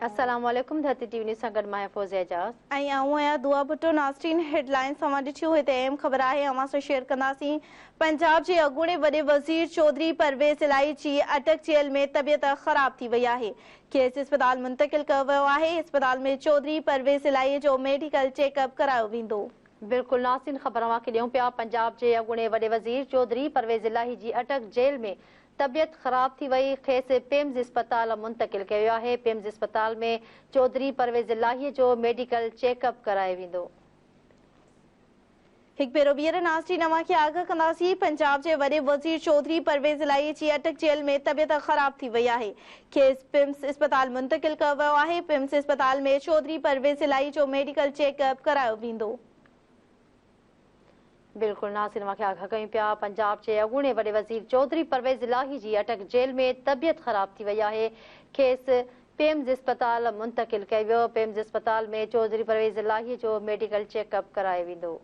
अस्सलाम वालेकुम धरती टीवी न्यूज़ सां गॾु मां फौज़िया एजाज़ ऐं आऊं आहियां दुआ भुट्टो। नाज़रीन हेडलाइंस अवां ॾिठियूं हिते अहम ख़बर आहे अवां सां शेयर कंदासीं। पंजाब जे अॻूणे वॾे वज़ीर चौधरी परवेज़ इलाही जी अटक जेल में तबियत ख़राब थी वई आहे। खेसि इस्पताल मुंतक़िल कयो वियो आहे। इस्पताल में चौधरी परवेज़ इलाही जो मेडिकल चेकअप करायो वेंदो। बिल्कुल नाज़रीन ख़बर अवां खे ॾियूं पिया। पंजाब जे अॻूणे वॾे वज़ीर चौधरी परवेज़ इलाही जी अटक जेल में तबियत ख़राब थी वई। खेसि पिम्स इस्पताल मुंतक़िल कयो वियो आहे। पिम्स इस्पताल में चौधरी परवेज़ इलाही जो मेडिकल चेकअप करायो वेंदो। हिकु भेरो ॿीहर नाज़रीन अवां खे आगाह कंदासीं। पंजाब जे वॾे वज़ीर चौधरी परवेज़ इलाही जी अटक जेल में तबियत ख़राब थी वई आहे। खेसि पिम्स इस्पताल मुंतक़िल कयो वियो आहे। पिम्स इस्पताल में चौधरी परवेज़ इलाही जो मेडिकल चेकअप करायो वेंदो। बिल्कुल नाज़रीन अवां खे आगाह कयूं पिया। पंजाब जे अॻूणे वॾे वज़ीर चौधरी परवेज़ इलाही जी अटक जेल में तबियत ख़राब थी वई आहे। खेसि पिम्स इस्पताल मुंतक़िल कयो वियो। पिम्स इस्पताल में चौधरी परवेज़ इलाही जो मेडिकल चेकअप करायो वेंदो।